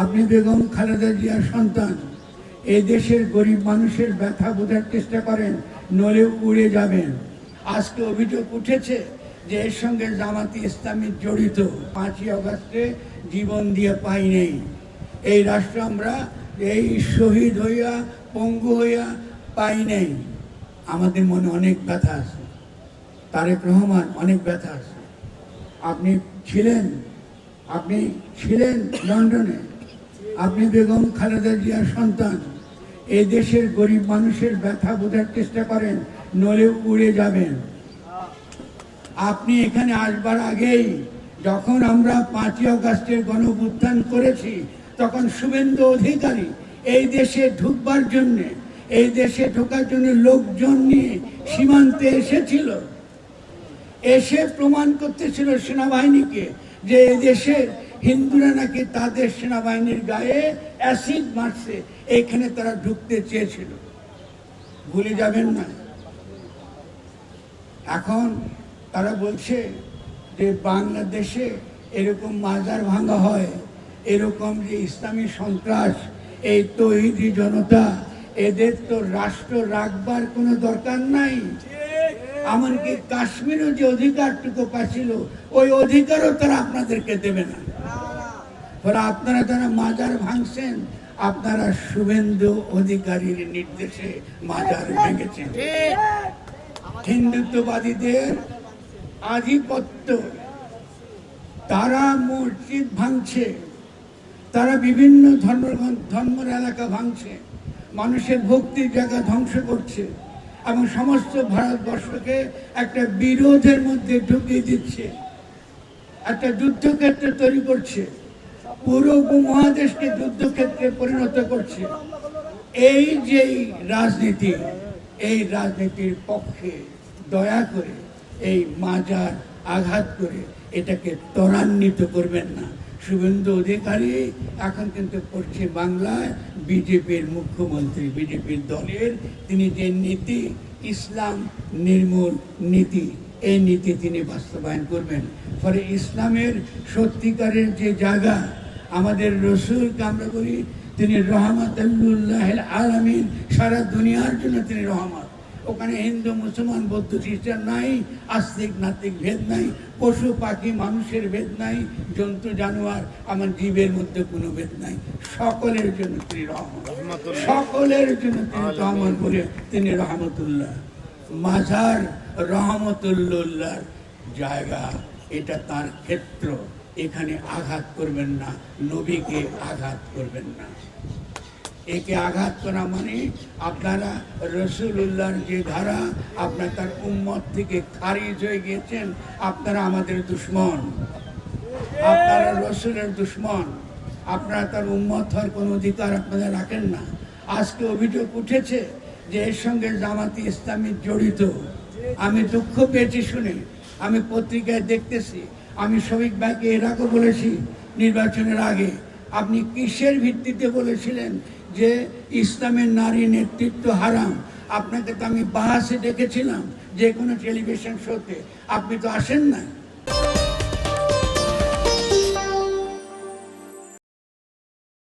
আপনি বেগম খালেদা জিয়ার সন্তান। এই দেশের গরিব মানুষের ব্যথা বোঝার চেষ্টা করেন, নলে উড়ে যাবেন। আজকে অভিযোগ উঠেছে যে এর সঙ্গে জামাতি ইসলামী জড়িত। 5ই আগস্টে জীবন দিয়ে পাই নেই। এই রাষ্ট্র আমরা এই শহীদ হইয়া পঙ্গু হইয়া পাই নেই। আমাদের মনে অনেক ব্যথা আছে। তারেক রহমান, অনেক ব্যথা আছে। আপনি ছিলেন লন্ডনে। আপনি বেগম খালেদা জিয়ার সন্তান। এই দেশের গরিব মানুষের ব্যথা বোঝার চেষ্টা করেন, নলে উড়ে যাবেন। আপনি এখানে আসবার আগেই যখন আমরা 5ই আগস্টের গণঅভ্যুত্থান করেছি, তখন শুভেন্দু অধিকারী এই দেশে ঢুকবার জন্য, এই দেশে ঢোকার জন্য লোকজন নিয়ে সীমান্তে এসেছিল। এসে প্রমাণ করতেছিল সেনাবাহিনীকে যে এই দেশের হিন্দুরা নাকি তাদের সেনাবাহিনীর গায়ে অ্যাসিড মারছে, এখানে তারা ঢুকতে চেয়েছিল। ভুলে যাবেন না। এখন তারা বলছে যে বাংলাদেশে এরকম মাজার ভাঙা হয়, এরকম যে ইসলামী সন্ত্রাস, এই তৌহিদি জনতা, এদের তো রাষ্ট্র রাখবার কোনো দরকার নাই। এমনকি কাশ্মীরও যে অধিকারটুকু পাচ্ছিল, ওই অধিকারও তারা আপনাদেরকে দেবে না। আপনারা যারা মাজার ভাঙছেন, আপনারা শুভেন্দু অধিকারীর নির্দেশে মাজার ভেঙেছেন। হিন্দুত্ববাদীদের আধিপত্য, তারা মসজিদ ভাঙছে, তারা বিভিন্ন ধর্মের এলাকা ভাঙছে, মানুষের ভক্তির জায়গা ধ্বংস করছে এবং সমস্ত ভারতবর্ষকে একটা বিরোধের মধ্যে ঢুকিয়ে দিচ্ছে, একটা যুদ্ধক্ষেত্র তৈরি করছে, পুরো উপমহাদেশকে যুদ্ধক্ষেত্রে পরিণত করছে। এই যে রাজনীতি, এই রাজনীতির পক্ষে দয়া করে এই মাজার আঘাত করে এটাকে ত্বরান্বিত করবেন না। শুভেন্দু অধিকারী এখন কিন্তু পশ্চিম বাংলায় বিজেপির মুখ্যমন্ত্রী, বিজেপির দলের। তিনি যে নীতি, ইসলাম নির্মূল নীতি, এই নীতি তিনি বাস্তবায়ন করবেন। ফলে ইসলামের সত্যিকারের যে জায়গা, আমাদের রসুলকে আমরা বলি তিনি রহমাতুল্লাহ আলামিন, সারা দুনিয়ার জন্য তিনি রহমত। ওখানে হিন্দু, মুসলমান, বৌদ্ধ, খ্রিস্টান নাই, আস্তিক নাস্তিক ভেদ নাই, পশু পাখি মানুষের ভেদ নাই, জন্তু জানোয়ার আমার জীবের মধ্যে কোনো ভেদ নাই। সকলের জন্য তিনি রহমত, সকলের জন্য তিনি রহমত বলে তিনি রহমতুল্লাহ। মাজার রহমতুল্লাহর জায়গা, এটা তার ক্ষেত্র। এখানে আঘাত করবেন না, নবীকে আঘাত করবেন না। একে আঘাত করা মানে আপনারা রসুলুল্লাহর যে ধারা, আপনার তার উম্মত থেকে খারিজ হয়ে গিয়েছেন। আপনারা আমাদের দুশ্মন, আপনারা রসুলের দুশ্মন, আপনারা তার উম্মত হওয়ার কোনো অধিকার আপনারা রাখেন না। আজকে অভিযোগ উঠেছে যে এর সঙ্গে জামাতি ইসলামী জড়িত। আমি দুঃখ পেয়েছি শুনে, আমি পত্রিকায় দেখতেছি। আমি শফিক ভাইকে এর আগে বলেছি নির্বাচনের আগে, আপনি কিসের ভিত্তিতে বলেছিলেন যে ইসলামের নারী নেতৃত্ব হারাম? আপনাকে তো আমি বাহাসে ডেকেছিলাম যে কোনো টেলিভিশন শোতে, আপনি তো আসেন না।